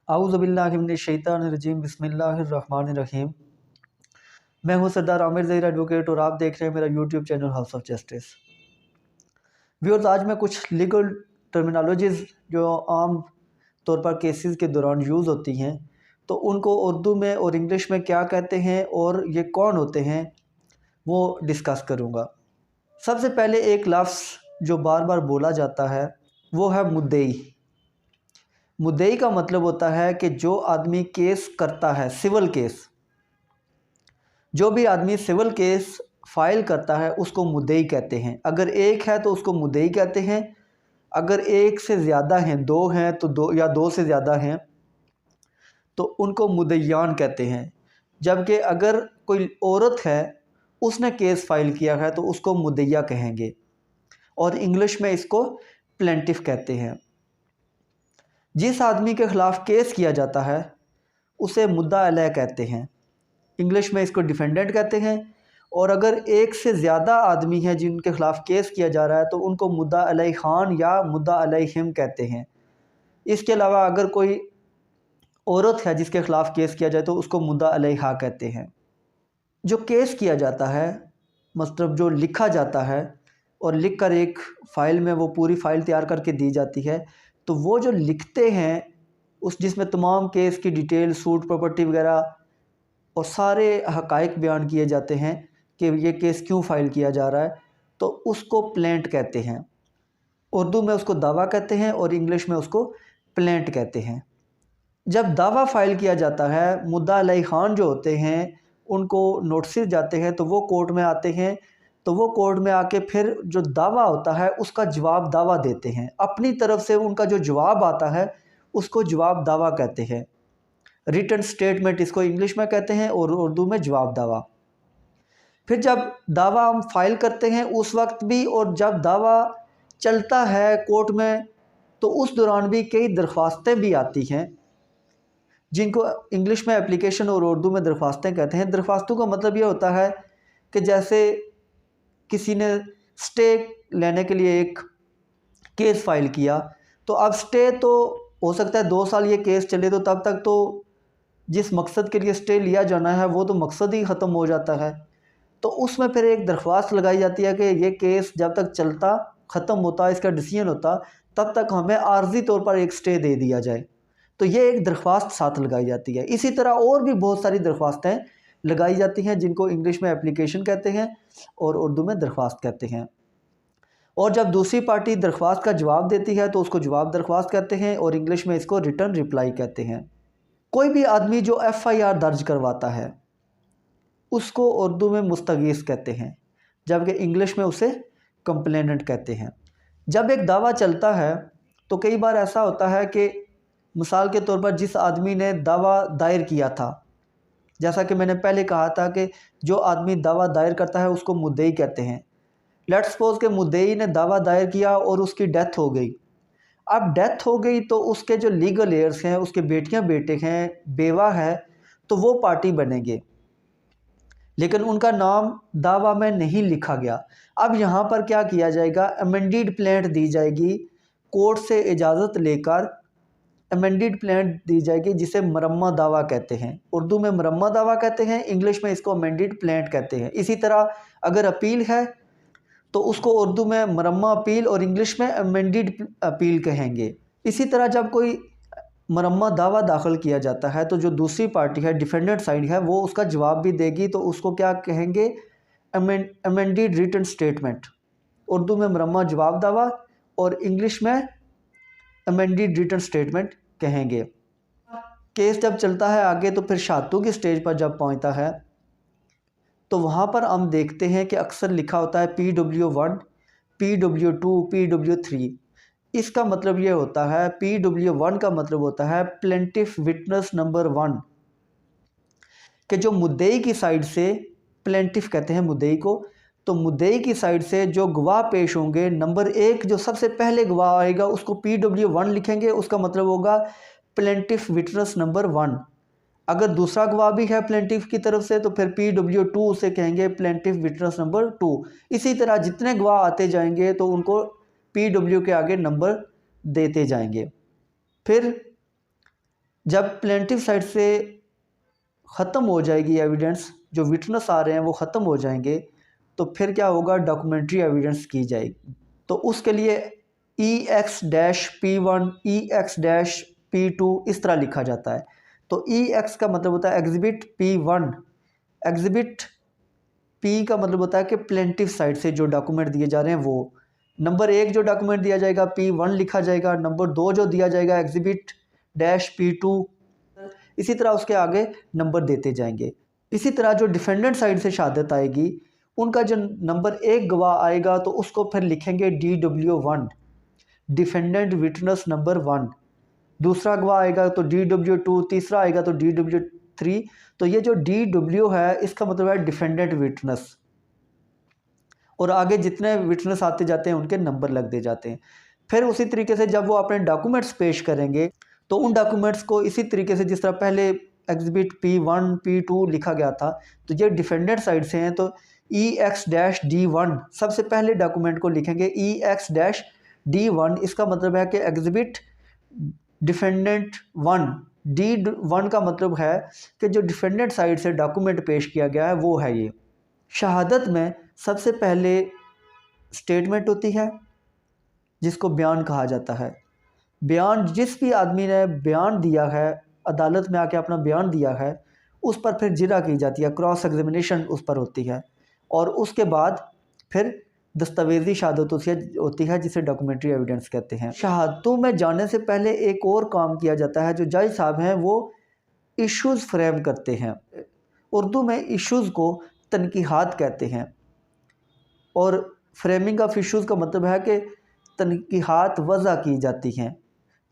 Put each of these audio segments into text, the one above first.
आऊज़ुबिल्लाहिमिनश्शैतानिर्रजीम बिस्मिल्लाहिर्रहमानिर्रहीम। मैं हूं सरदार आमिर ज़हीर एडवोकेट और आप देख रहे हैं मेरा YouTube channel house of justice. Viewers, आज मैं कुछ लीगल टर्मिनोलॉजीज़ जो आम तौर पर केसेस के दौरान यूज़ होती हैं तो उनको उर्दू में और इंग्लिश में क्या कहते हैं और ये कौन होते हैं वो डिस्कस करूँगा। सबसे पहले एक लफ्ज़ जो बार बार बोला जाता है वो है मुद्दई। मुद्दई का मतलब होता है कि जो आदमी केस करता है, सिविल केस, जो भी आदमी सिविल केस फाइल करता है उसको मुद्दई कहते हैं। अगर एक है तो उसको मुद्दई कहते हैं, अगर एक से ज़्यादा हैं, दो हैं तो दो, या दो से ज़्यादा हैं तो उनको मुद्दईयान कहते हैं। जबकि अगर कोई औरत है उसने केस फाइल किया है तो उसको मुद्दईया कहेंगे और इंग्लिश में इसको प्लेंटिफ कहते हैं। जिस आदमी के ख़िलाफ़ केस किया जाता है उसे मुद्दा अलैह कहते हैं, इंग्लिश में इसको डिफेंडेंट कहते हैं। और अगर एक से ज़्यादा आदमी हैं जिनके ख़िलाफ़ केस किया जा रहा है तो उनको मुद्दा अलैह खान या मुद्दा अलैहिम कहते हैं। इसके अलावा अगर कोई औरत है जिसके ख़िलाफ़ केस किया जाए तो उसको मुद्दा अलैहा कहते हैं। जो केस किया जाता है, मतलब जो लिखा जाता है और लिख कर एक फ़ाइल में वो पूरी फ़ाइल तैयार करके दी जाती है, तो वो जो लिखते हैं उस जिसमें तमाम केस की डिटेल, सूट प्रॉपर्टी वगैरह और सारे हक़ाइक़ बयान किए जाते हैं कि ये केस क्यों फ़ाइल किया जा रहा है, तो उसको प्लेंट कहते हैं। उर्दू में उसको दावा कहते हैं और इंग्लिश में उसको प्लेंट कहते हैं। जब दावा फ़ाइल किया जाता है, मुद्दा अलैह खान जो होते हैं उनको नोटिस जाते हैं तो वो कोर्ट में आते हैं, तो वो कोर्ट में आके फिर जो दावा होता है उसका जवाब दावा देते हैं। अपनी तरफ से उनका जो जवाब आता है उसको जवाब दावा कहते हैं। रिटन स्टेटमेंट इसको इंग्लिश में कहते हैं और उर्दू में जवाब दावा। फिर जब दावा हम फाइल करते हैं उस वक्त भी, और जब दावा चलता है कोर्ट में तो उस दौरान भी कई दरख्वास्तें भी आती हैं जिनको इंग्लिश में एप्लीकेशन और उर्दू में दरख्वास्तें कहते हैं। दरख्वास्तों का मतलब ये होता है कि जैसे किसी ने स्टे लेने के लिए एक केस फाइल किया, तो अब स्टे तो हो सकता है 2 साल ये केस चले, तो तब तक तो जिस मकसद के लिए स्टे लिया जाना है वो तो मकसद ही ख़त्म हो जाता है। तो उसमें फिर एक दरख्वास्त लगाई जाती है कि ये केस जब तक चलता, ख़त्म होता, इसका डिसीजन होता, तब तक हमें आर्जी तौर पर एक स्टे दे दिया जाए। तो ये एक दरख्वास्त साथ लगाई जाती है। इसी तरह और भी बहुत सारी दरख्वास्तें लगाई जाती हैं जिनको इंग्लिश में एप्लीकेशन कहते हैं और उर्दू में दरख्वास्त कहते हैं। और जब दूसरी पार्टी दरख्वास्त का जवाब देती है तो उसको जवाब दरख्वास्त कहते हैं और इंग्लिश में इसको रिटर्न रिप्लाई कहते हैं। कोई भी आदमी जो FIR दर्ज करवाता है उसको उर्दू में मुस्तगीस कहते हैं, जबकि इंग्लिश में उसे कंप्लेनेंट कहते हैं। जब एक दावा चलता है तो कई बार ऐसा होता है कि मिसाल के तौर पर जिस आदमी ने दावा दायर किया था, जैसा कि मैंने पहले कहा था कि जो आदमी दावा दायर करता है उसको मुद्दई कहते हैं। लेट्स सपोज के मुद्दई ने दावा दायर किया और उसकी डेथ हो गई। अब डेथ हो गई तो उसके जो लीगल एयर्स हैं, उसके बेटियां बेटे हैं, बेवा है, तो वो पार्टी बनेंगे, लेकिन उनका नाम दावा में नहीं लिखा गया। अब यहाँ पर क्या किया जाएगा, अमेंडेड प्लेंट दी जाएगी, कोर्ट से इजाज़त लेकर अमेंडेड प्लेंट दी जाएगी जिसे मरम्मा दावा कहते हैं। उर्दू में मरम्मा दावा कहते हैं, इंग्लिश में इसको अमेंडेड प्लेंट कहते हैं। इसी तरह अगर अपील है तो उसको उर्दू में मरम्मा अपील और इंग्लिश में अमेंडेड अपील कहेंगे। इसी तरह जब कोई मरम्मा दावा दाखिल किया जाता है तो जो दूसरी पार्टी है, डिफेंडेंट साइड है, वो उसका जवाब भी देगी, तो उसको क्या कहेंगे, अमेंडेड रिटन स्टेटमेंट। उर्दू में मरम्मा जवाब दावा और इंग्लिश में अमेंडेड रिटन स्टेटमेंट कहेंगे। केस जब चलता है आगे तो फिर शहादतों की स्टेज पर जब पहुंचता है तो वहाँ पर हम देखते हैं कि अक्सर लिखा होता है PW1, PW2, PW3। इसका मतलब ये होता है, PW1 का मतलब होता है प्लेंटिफ विटनेस नंबर 1, कि जो मुद्दई की साइड से, प्लेंटिफ कहते हैं मुद्दई को, तो मुद्दई की साइड से जो गवाह पेश होंगे, नंबर 1 जो सबसे पहले गवाह आएगा उसको PW1 लिखेंगे, उसका मतलब होगा प्लेंटिफ विटनेस नंबर 1। अगर दूसरा गवाह भी है प्लेंटिफ की तरफ से तो फिर PW2 उसे कहेंगे प्लेंटिफ विटनेस नंबर 2। इसी तरह जितने गवाह आते जाएंगे तो उनको PW के आगे नंबर देते जाएंगे। फिर जब प्लेंटिव साइड से ख़त्म हो जाएगी एविडेंस, जो विटनेस आ रहे हैं वो ख़त्म हो जाएंगे, तो फिर क्या होगा, डॉक्यूमेंट्री एविडेंस की जाएगी। तो उसके लिए EX-P1 EX-P2 इस तरह लिखा जाता है। तो EX का मतलब होता है एग्जिबिट P1, एग्जिबिट P का मतलब होता है कि प्लेंटिव साइड से जो डॉक्यूमेंट दिए जा रहे हैं वो। नंबर 1 जो डॉक्यूमेंट दिया जाएगा P1 लिखा जाएगा, नंबर 2 जो दिया जाएगा एग्जिबिट-P2, इसी तरह उसके आगे नंबर देते जाएंगे। इसी तरह जो डिफेंडेंट साइड से शहादत आएगी, उनका जो नंबर 1 गवाह आएगा तो उसको फिर लिखेंगे DW1, डिफेंडेंट विटनेस नंबर 1। दूसरा गवाह आएगा तो DW2, तीसरा आएगा तो DW3। तो ये जो DW है इसका मतलब है डिफेंडेंट विटनेस, और आगे जितने विटनेस आते जाते हैं उनके नंबर लगते जाते हैं। फिर उसी तरीके से जब वो अपने डॉक्यूमेंट्स पेश करेंगे तो उन डॉक्यूमेंट्स को इसी तरीके से जिस तरह पहले एग्जिबिट P1 P2 लिखा गया था, तो ये डिफेंडेंट साइड से हैं तो EX-D1 सबसे पहले डॉक्यूमेंट को लिखेंगे EX-D1। इसका मतलब है कि एग्जिबिट डिफेंडेंट 1, D1 का मतलब है कि जो डिफेंडेंट साइड से डॉक्यूमेंट पेश किया गया है वो है ये। शहादत में सबसे पहले स्टेटमेंट होती है जिसको बयान कहा जाता है। बयान जिस भी आदमी ने बयान दिया है, अदालत में आके अपना बयान दिया है, उस पर फिर जिरा की जाती है, क्रॉस एग्जामिनेशन उस पर होती है, और उसके बाद फिर दस्तावेजी शहादत होती है जिसे डॉक्यूमेंट्री एविडेंस कहते हैं। शहादतों में जाने से पहले एक और काम किया जाता है, जो जज साहब हैं वो इश्यूज़ फ्रेम करते हैं। उर्दू में इश्यूज़ को तनकीहात कहते हैं, और फ्रेमिंग ऑफ इश्यूज़ का मतलब है कि तनकीहात वज़ा की जाती हैं।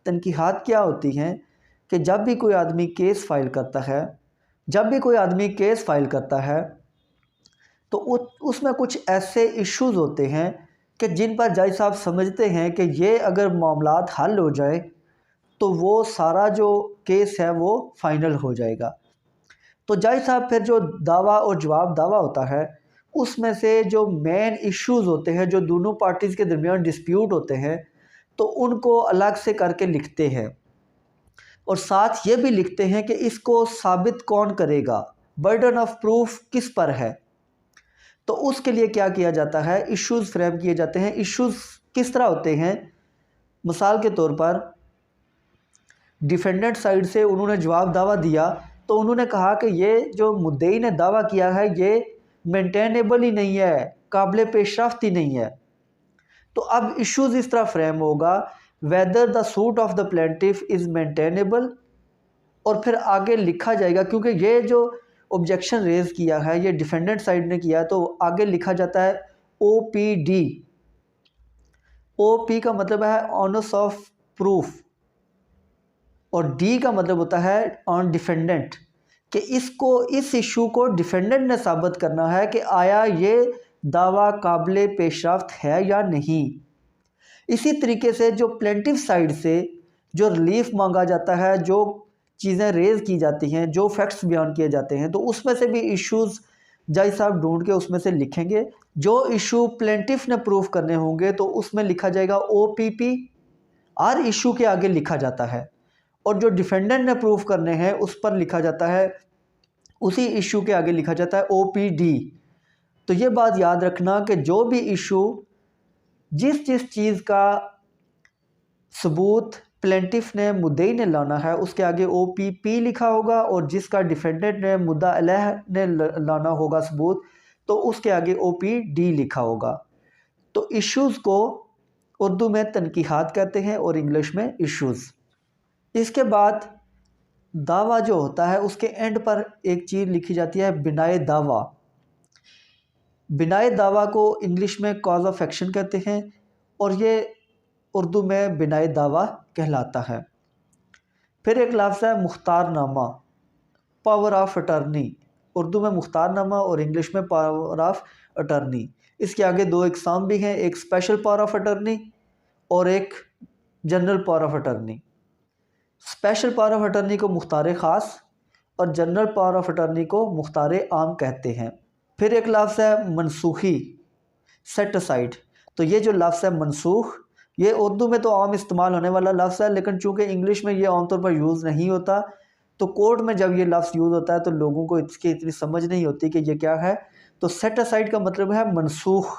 तनकीहात क्या होती हैं कि जब भी कोई आदमी केस फाइल करता है तो उसमें कुछ ऐसे इश्यूज़ होते हैं कि जिन पर जज साहब समझते हैं कि ये अगर मामलात हल हो जाए तो वो सारा जो केस है वो फाइनल हो जाएगा। तो जज साहब फिर जो दावा और जवाब दावा होता है उसमें से जो मेन इश्यूज़ होते हैं, जो दोनों पार्टीज़ के दरमियान डिस्प्यूट होते हैं, तो उनको अलग से करके लिखते हैं, और साथ ये भी लिखते हैं कि इसको साबित कौन करेगा, बर्डन ऑफ प्रूफ किस पर है। तो उसके लिए क्या किया जाता है, इश्यूज़ फ्रेम किए जाते हैं। इश्यूज़ किस तरह होते हैं, मिसाल के तौर पर डिफेंडेंट साइड से उन्होंने जवाब दावा दिया, तो उन्होंने कहा कि ये जो मुद्दई ने दावा किया है ये मेंटेनेबल ही नहीं है, काबिल पेशरफ्त ही नहीं है। तो अब इश्यूज़ इस तरह फ्रेम होगा, whether the suit of the plaintiff is maintainable, और फिर आगे लिखा जाएगा, क्योंकि ये जो ऑब्जेक्शन रेज़ किया है ये डिफेंडेंट साइड ने किया है, तो आगे लिखा जाता है OPD। OP का मतलब है ऑनर्स ऑफ प्रूफ, और D का मतलब होता है ऑन डिफेंडेंट, कि इस इशू को डिफेंडेंट ने साबित करना है कि आया ये दावा काबिल पेशरफ्त है या नहीं। इसी तरीके से जो प्लेंटिव साइड से जो रिलीफ मांगा जाता है, जो चीज़ें रेज़ की जाती हैं, जो फैक्ट्स बयान किए जाते हैं, तो उसमें से भी इश्यूज़ जज साहब ढूंढ के उसमें से लिखेंगे। जो इशू प्लेंटिफ ने प्रूफ करने होंगे तो उसमें लिखा जाएगा OPP, हर इशू के आगे लिखा जाता है, और जो डिफेंडेंट ने प्रूफ करने हैं उस पर लिखा जाता है, उसी इशू के आगे लिखा जाता है OPD। तो ये बात याद रखना कि जो भी इशू जिस चीज़ का सबूत प्लेंटिफ ने मुद्दई ने लाना है उसके आगे OPP लिखा होगा, और जिसका डिफेंडेंट ने मुद्दा अलैह ने लाना होगा सबूत तो उसके आगे OPD लिखा होगा। तो इश्यूज़ को उर्दू में तनकीहात कहते हैं और इंग्लिश में इश्यूज़। इसके बाद दावा जो होता है उसके एंड पर एक चीज़ लिखी जाती है, बिनाए दावा। बिनाए दावा को इंग्लिश में कॉज ऑफ एक्शन कहते हैं, और ये उर्दू में बिनाए दावा कहलाता है। फिर एक लफ्ज़ है मुख्तारनामा, पावर ऑफ अटर्नी। उर्दू में मुख्तारनामा और इंग्लिश में पावर ऑफ अटर्नी। इसके आगे दो इकसाम भी हैं, एक स्पेशल पावर ऑफ अटर्नी और एक general power of attorney. Special power of attorney को मुख्तार ख़ास और जनरल पावर ऑफ अटर्नी को मुख्तार आम कहते हैं। फिर एक लफ्ज़ है मनसूखी, सेट असाइड। तो ये जो लफ्ज़ है मनसूख, ये उर्दू में तो आम इस्तेमाल होने वाला लफ्ज़ है, लेकिन चूँकि इंग्लिश में ये आमतौर पर यूज़ नहीं होता, तो कोर्ट में जब ये लफ्ज़ यूज़ होता है तो लोगों को इसकी इतनी समझ नहीं होती कि ये क्या है। तो सेट असाइड का मतलब है मनसूख,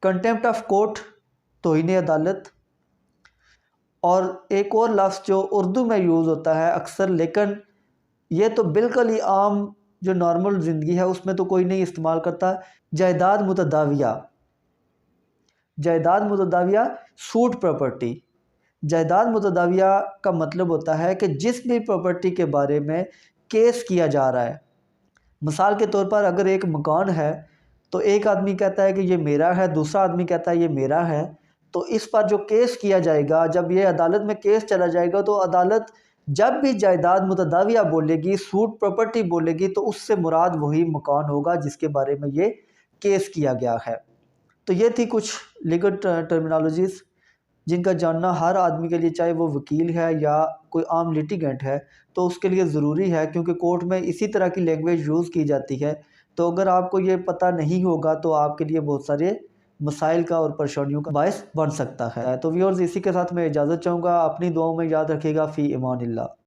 कंटेम्प्ट ऑफ कोर्ट तौहीन अदालत। और एक और लफ्ज़ जो उर्दू में यूज़ होता है अक्सर, लेकिन ये तो बिल्कुल ही आम जो नॉर्मल ज़िंदगी है उसमें तो कोई नहीं इस्तेमाल करता, जायदाद मुतदाविया। जायदाद मुतदाविया सूट प्रॉपर्टी। जायदाद मुतदाविया का मतलब होता है कि जिस भी प्रॉपर्टी के बारे में केस किया जा रहा है, मिसाल के तौर पर अगर एक मकान है तो एक आदमी कहता है कि ये मेरा है, दूसरा आदमी कहता है ये मेरा है, तो इस पर जो केस किया जाएगा, जब ये अदालत में केस चला जाएगा तो अदालत जब भी जायदाद मुतदाविया बोलेगी, सूट प्रॉपर्टी बोलेगी, तो उससे मुराद वही मकान होगा जिसके बारे में ये केस किया गया है। तो ये थी कुछ लीगल टर्मिनोलॉजीज़ जिनका जानना हर आदमी के लिए, चाहे वो वकील है या कोई आम लिटिगेंट है, तो उसके लिए ज़रूरी है, क्योंकि कोर्ट में इसी तरह की लैंग्वेज यूज़ की जाती है। तो अगर आपको ये पता नहीं होगा तो आपके लिए बहुत सारे मसाइल का और परेशानियों का बायस बन सकता है। तो व्यूअर्स, इसी के साथ मैं इजाज़त चाहूँगा। अपनी दुआओं में याद रखिएगा। फ़ी अमानिल्लाह।